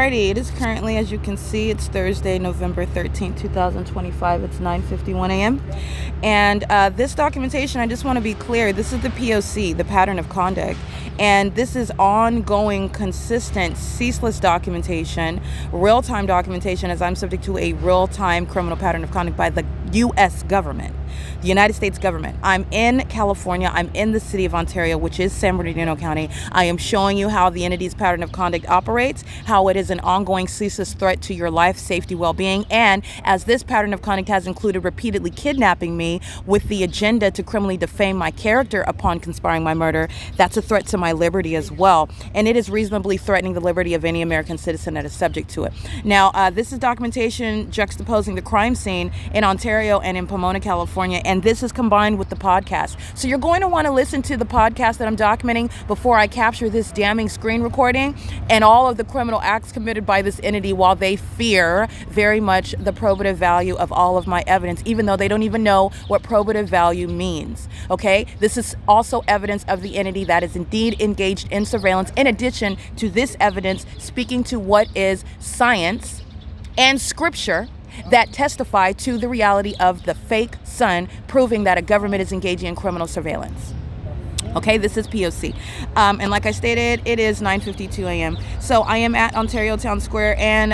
Alrighty, it is currently, as you can see, it's Thursday, November 13th, 2025. It's 9:51 a.m. And this documentation, I just want to be clear, this is the P.O.C, the pattern of conduct. And this is ongoing, consistent, ceaseless documentation, real-time documentation, as I'm subject to a real-time criminal pattern of conduct by the U.S. government, the United States government. I'm in California. I'm in the city of Ontario, which is San Bernardino County. I am showing you how the entity's pattern of conduct operates, how it is an ongoing, ceaseless threat to your life, safety, well-being, and as this pattern of conduct has included repeatedly kidnapping me with the agenda to criminally defame my character upon conspiring my murder, that's a threat to my liberty as well, and it is reasonably threatening the liberty of any American citizen that is subject to it. Now, this is documentation juxtaposing the crime scene in Ontario and in Pomona, California, and this is combined with the podcast. So you're going to want to listen to the podcast that I'm documenting before I capture this damning screen recording and all of the criminal acts committed by this entity, while they fear very much the probative value of all of my evidence, even though they don't even know what probative value means. Okay, this is also evidence of the entity that is indeed engaged in surveillance, in addition to this evidence speaking to what is science and scripture that testify to the reality of the fake sun, proving that a government is engaging in criminal surveillance. Okay, this is P.O.C. And like I stated, it is 9:52 a.m. So I am at Ontario Town Square, and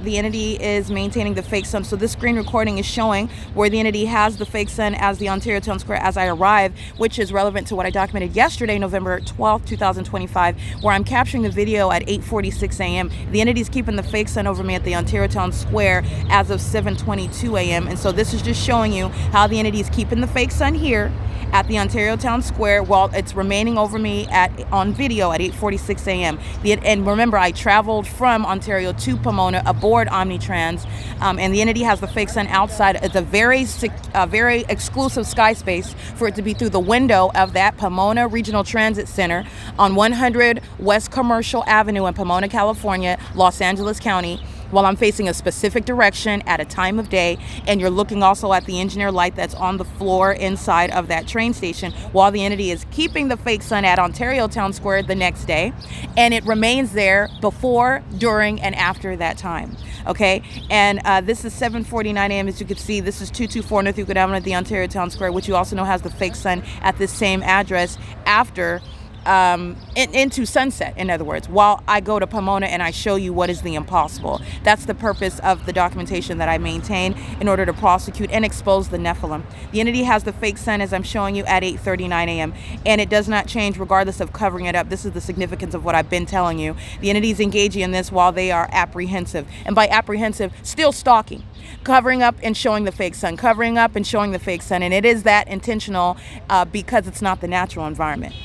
the entity is maintaining the fake sun. So this screen recording is showing where the entity has the fake sun as the Ontario Town Square as I arrive, which is relevant to what I documented yesterday, November 12th, 2025, where I'm capturing the video at 8:46 a.m. The entity is keeping the fake sun over me at the Ontario Town Square as of 7:22 a.m. And so this is just showing you how the entity is keeping the fake sun here at the Ontario Town Square while it's remaining over me on video at 8:46 a.m. And remember, I traveled from Ontario to Pomona aboard Omnitrans, and the entity has the fake sun outside. It's a very exclusive sky space for it to be through the window of that Pomona Regional Transit Center on 100 West Commercial Avenue in Pomona, California, Los Angeles County, while I'm facing a specific direction at a time of day. And you're looking also at the engineer light that's on the floor inside of that train station, while the entity is keeping the fake sun at Ontario Town Square the next day, and it remains there before, during, and after that time. Okay, and this is 7:49 a.m. As you can see, this is 224 North Euclid Avenue at the Ontario Town Square, which you also know has the fake sun at this same address after into sunset, in other words, while I go to Pomona and I show you what is the impossible. That's the purpose of the documentation that I maintain in order to prosecute and expose the Nephilim. The entity has the fake sun, as I'm showing you, at 8:39 a.m. and it does not change regardless of covering it up. This is the significance of what I've been telling you. The entity is engaging in this while they are apprehensive, and by apprehensive, still stalking, covering up and showing the fake sun, covering up and showing the fake sun, and it is that intentional because it's not the natural environment.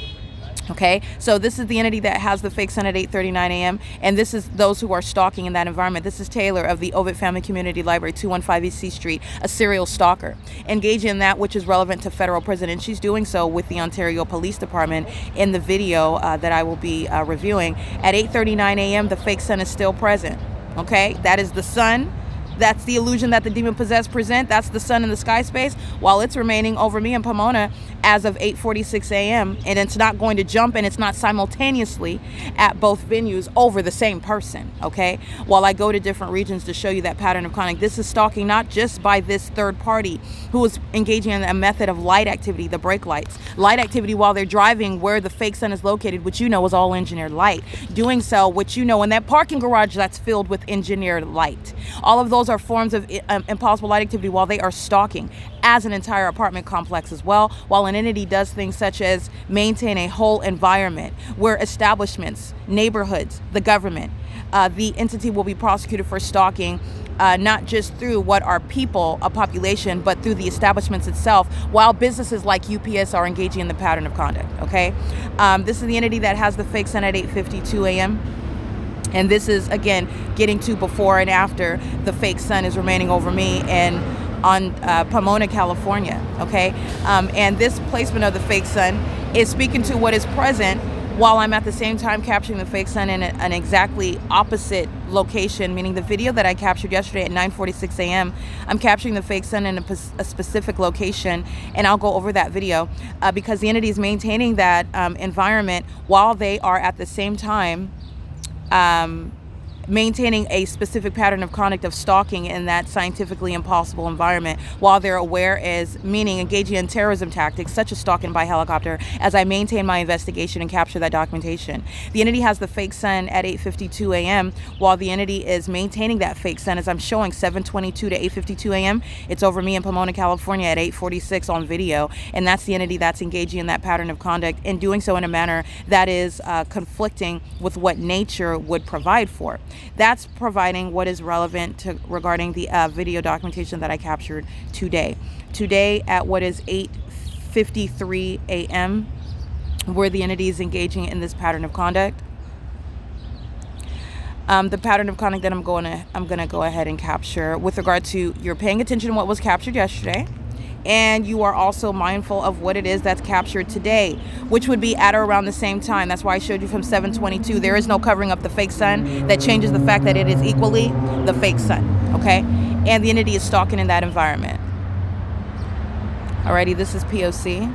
Okay, so this is the entity that has the fake sun at 8:39 a.m. and this is those who are stalking in that environment. This is Taylor of the Ovid Family Community Library, 215 East C Street, a serial stalker, engaging in that which is relevant to federal prison, and she's doing so with the Ontario Police Department in the video that I will be reviewing. At 8:39 a.m., the fake sun is still present. Okay, that is the sun. That's the illusion that the demon-possessed present. That's the sun in the sky space while it's remaining over me in Pomona as of 8:46 a.m. And it's not going to jump, and it's not simultaneously at both venues over the same person, okay? While I go to different regions to show you that pattern of conduct. This is stalking not just by this third party who is engaging in a method of light activity, the brake lights. Light activity while they're driving where the fake sun is located, which you know is all engineered light. Doing so, which you know, in that parking garage that's filled with engineered light. All of those are forms of impossible light activity while they are stalking as an entire apartment complex as well, while an entity does things such as maintain a whole environment where establishments, neighborhoods, the government, the entity will be prosecuted for stalking, not just through what are people, a population, but through the establishments itself, while businesses like UPS are engaging in the pattern of conduct, okay? This is the entity that has the fake sun at 8:52 a.m. And this is, again, getting to before and after the fake sun is remaining over me and on Pomona, California, okay? And this placement of the fake sun is speaking to what is present while I'm at the same time capturing the fake sun in an exactly opposite location, meaning the video that I captured yesterday at 9:46 a.m., I'm capturing the fake sun in a specific location, and I'll go over that video because the entity is maintaining that environment while they are at the same time maintaining a specific pattern of conduct of stalking in that scientifically impossible environment while they're aware is, meaning engaging in terrorism tactics such as stalking by helicopter, as I maintain my investigation and capture that documentation. The entity has the fake sun at 8:52 a.m. while the entity is maintaining that fake sun, as I'm showing 7:22 to 8:52 a.m. It's over me in Pomona, California at 8:46 on video, and that's the entity that's engaging in that pattern of conduct and doing so in a manner that is conflicting with what nature would provide for. That's providing what is relevant to regarding the video documentation that I captured today. Today at what is 8:53 a.m. where the entity is engaging in this pattern of conduct. The pattern of conduct that I'm gonna go ahead and capture with regard to you're paying attention to what was captured yesterday, and you are also mindful of what it is that's captured today, which would be at or around the same time. That's why I showed you from 7:22. There is no covering up the fake sun that changes the fact that it is equally the fake sun, okay? And the entity is stalking in that environment. Alrighty, this is P.O.C.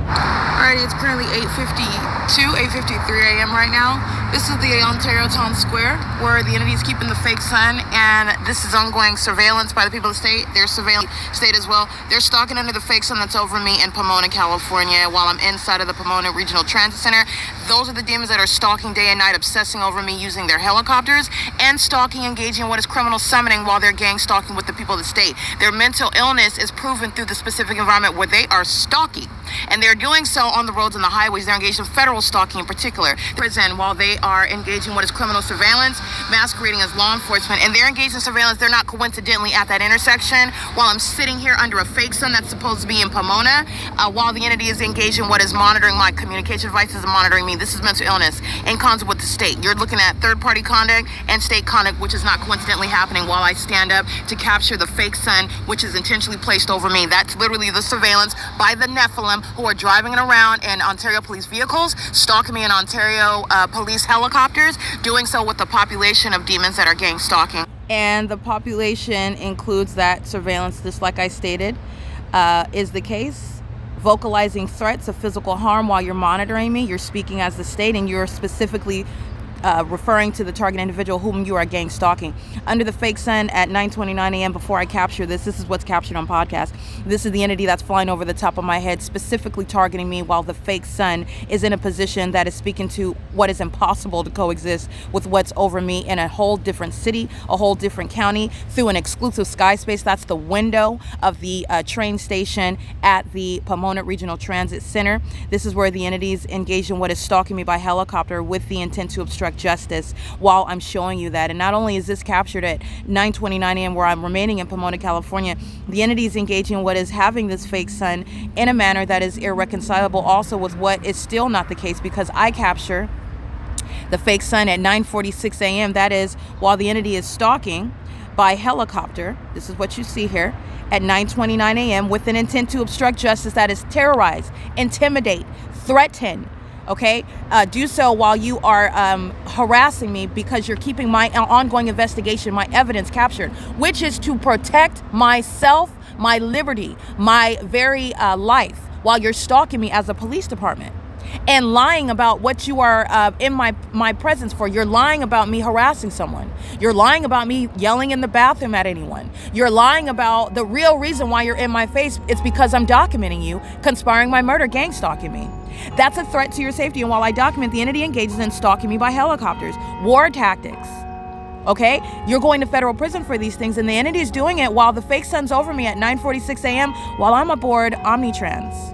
Alrighty, it's currently 8:53 a.m. right now. This is the Ontario Town Square where the entity is keeping the fake sun, and this is ongoing surveillance by the people of the state. They're surveilling state as well. They're stalking under the fake sun that's over me in Pomona, California, while I'm inside of the Pomona Regional Transit Center. Those are the demons that are stalking day and night, obsessing over me using their helicopters, and stalking, engaging in what is criminal summoning while they're gang stalking with the people of the state. Their mental illness is proven through the specific environment where they are stalking, and they're doing so on the roads and the highways. They're engaged in federal stalking in particular. Prison, while they are engaging in what is criminal surveillance, masquerading as law enforcement, and they're engaged in surveillance. They're not coincidentally at that intersection while I'm sitting here under a fake sun that's supposed to be in Pomona, while the entity is engaged in what is monitoring my communication devices and monitoring me. This is mental illness in concert with the state. You're looking at third-party conduct and state conduct, which is not coincidentally happening while I stand up to capture the fake sun, which is intentionally placed over me. That's literally the surveillance by the Nephilim who are driving it around in Ontario police vehicles, stalking me in Ontario police helicopters, doing so with the population of demons that are gang stalking. And the population includes that surveillance, just like I stated, is the case. Vocalizing threats of physical harm while you're monitoring me, you're speaking as the state, and you're specifically referring to the target individual whom you are gang stalking. Under the fake sun at 9:29 a.m. before I capture this is what's captured on podcast. This is the entity that's flying over the top of my head, specifically targeting me while the fake sun is in a position that is speaking to what is impossible to coexist with what's over me in a whole different city, a whole different county, through an exclusive sky space. That's the window of the train station at the Pomona Regional Transit Center. This is where the entities engaged in what is stalking me by helicopter with the intent to obstruct justice while I'm showing you that. And not only is this captured at 9:29 a.m. where I'm remaining in Pomona, California, the entity is engaging in what is having this fake sun in a manner that is irreconcilable also with what is still not the case, because I capture the fake sun at 9:46 a.m. That is while the entity is stalking by helicopter. This is what you see here at 9:29 a.m. with an intent to obstruct justice, that is terrorize, intimidate, threaten, okay? Do so while you are harassing me because you're keeping my ongoing investigation, my evidence captured, which is to protect myself, my liberty, my very life, while you're stalking me as a police department and lying about what you are in my presence for. You're lying about me harassing someone. You're lying about me yelling in the bathroom at anyone. You're lying about the real reason why you're in my face. It's because I'm documenting you conspiring my murder, gang stalking me. That's a threat to your safety. And while I document, the entity engages in stalking me by helicopters, war tactics. Okay, you're going to federal prison for these things, and the entity is doing it while the fake sun's over me at 9:46 a.m. while I'm aboard Omnitrans.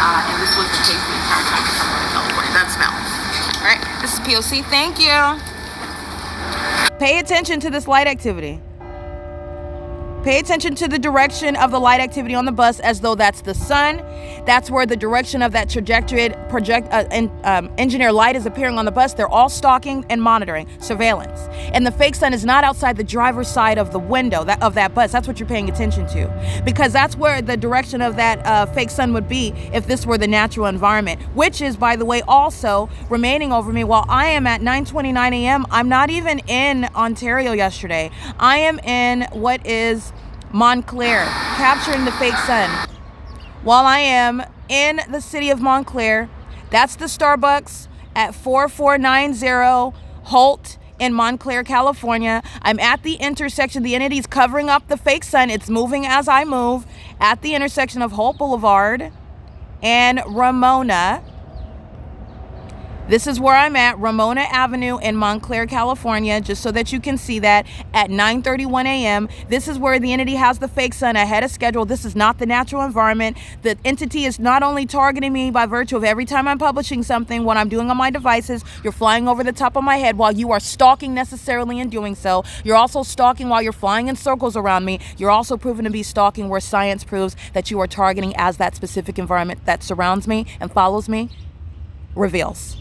And this was the case the entire time in California. That smell. All right, this is P.O.C. Thank you. Pay attention to this light activity. Pay attention to the direction of the light activity on the bus as though that's the sun. That's where the direction of that engineer light is appearing on the bus. They're all stalking and monitoring, surveillance. And the fake sun is not outside the driver's side of the window of that bus. That's what you're paying attention to, because that's where the direction of that fake sun would be if this were the natural environment, which is, by the way, also remaining over me while I am at 9:29 a.m. I'm not even in Ontario yesterday. I am in what is Montclair, capturing the fake sun. While I am in the city of Montclair, That's the Starbucks at 4490 Holt in Montclair, California. I'm at the intersection. The entity's covering up the fake sun. It's moving as I move at the intersection of Holt Boulevard and Ramona. This is where I'm at, Ramona Avenue in Montclair, California, just so that you can see that at 9:31 a.m. This is where the entity has the fake sun ahead of schedule. This is not the natural environment. The entity is not only targeting me by virtue of every time I'm publishing something, what I'm doing on my devices, you're flying over the top of my head while you are stalking necessarily in doing so. You're also stalking while you're flying in circles around me. You're also proven to be stalking where science proves that you are targeting as that specific environment that surrounds me and follows me reveals.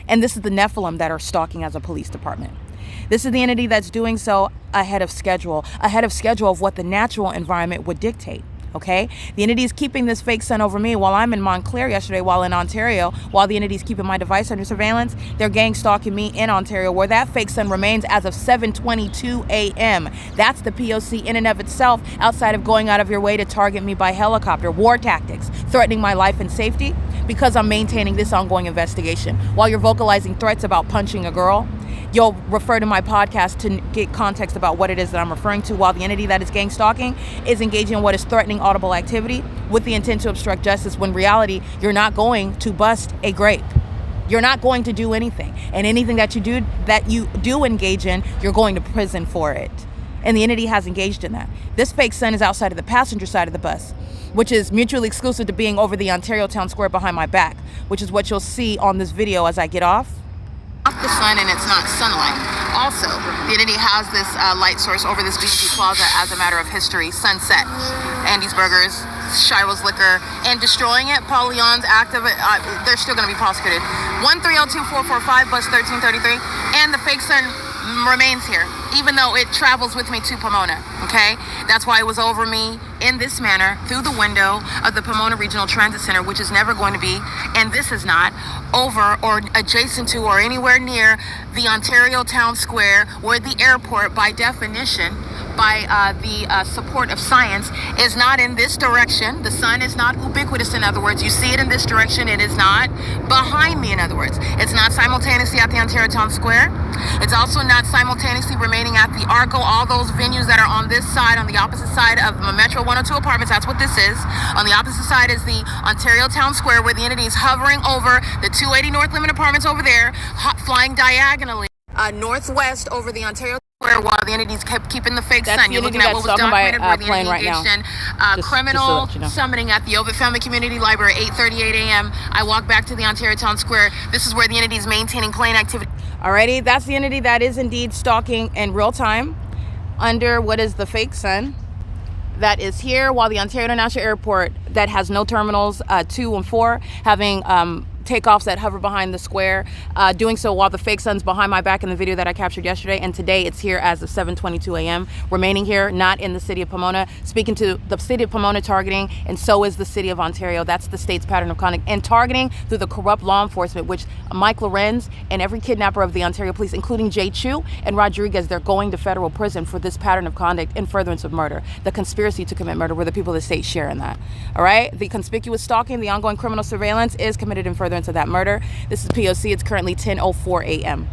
And this is the Nephilim that are stalking as a police department. This is the entity that's doing so ahead of schedule of what the natural environment would dictate, okay? The entity is keeping this fake sun over me while I'm in Montclair yesterday, while in Ontario, while the entity is keeping my device under surveillance. They're gang stalking me in Ontario, where that fake sun remains as of 7:22 a.m. That's the P.O.C. in and of itself, outside of going out of your way to target me by helicopter. War tactics, threatening my life and safety, because I'm maintaining this ongoing investigation. While you're vocalizing threats about punching a girl, you'll refer to my podcast to get context about what it is that I'm referring to, while the entity that is gang stalking is engaging in what is threatening audible activity with the intent to obstruct justice, when in reality, you're not going to bust a grape. You're not going to do anything. And anything that you do engage in, you're going to prison for it. And the entity has engaged in that. This fake sun is outside of the passenger side of the bus, which is mutually exclusive to being over the Ontario Town Square behind my back, which is what you'll see on this video as I get off. Not the sun, and it's not sunlight. Also, the entity has this light source over this BG Plaza as a matter of history. Sunset, Andy's Burgers, Shiro's Liquor, and destroying it. Paul Leon's active. They're still going to be prosecuted. 1302445 bus 1333, and the fake sun remains here, even though it travels with me to Pomona, okay? That's why it was over me in this manner through the window of the Pomona Regional Transit Center, which is never going to be, and this is not, over or adjacent to or anywhere near the Ontario Town Square, where the airport, by definition, by the support of science, is not in this direction. The sun is not ubiquitous, in other words. You see it in this direction, it is not behind me, in other words. It's not simultaneously at the Ontario Town Square. It's also not simultaneously remaining at the Arco, all those venues that are on this side, on the opposite side of the Metro 102 apartments. That's what this is. On the opposite side is the Ontario Town Square, where the entity is hovering over the 280 North Limit apartments over there, flying diagonally northwest over the Ontario Square, while the entities kept keeping the fake sun. You're looking at what was documented where the entity engaged in criminal summoning at the Ovid Family Community Library, 8:38 a.m. I walk back to the Ontario Town Square. This is where the entity is maintaining plane activity. Alrighty, that's the entity that is indeed stalking in real time under what is the fake sun that is here, while the Ontario International Airport, that has no terminals 2 and 4, having takeoffs that hover behind the square, doing so while the fake sun's behind my back in the video that I captured yesterday. And today it's here as of 7:22 a.m. remaining here, not in the city of Pomona, speaking to the city of Pomona targeting, and so is the city of Ontario. That's the state's pattern of conduct, and targeting through the corrupt law enforcement, which Mike Lorenz and every kidnapper of the Ontario police, including Jay Chu and Rodriguez, they're going to federal prison for this pattern of conduct in furtherance of murder. The conspiracy to commit murder, where the people of the state share in that. All right, the conspicuous stalking, the ongoing criminal surveillance is committed in furtherance of that murder. This is P.O.C. It's currently 10:04 a.m.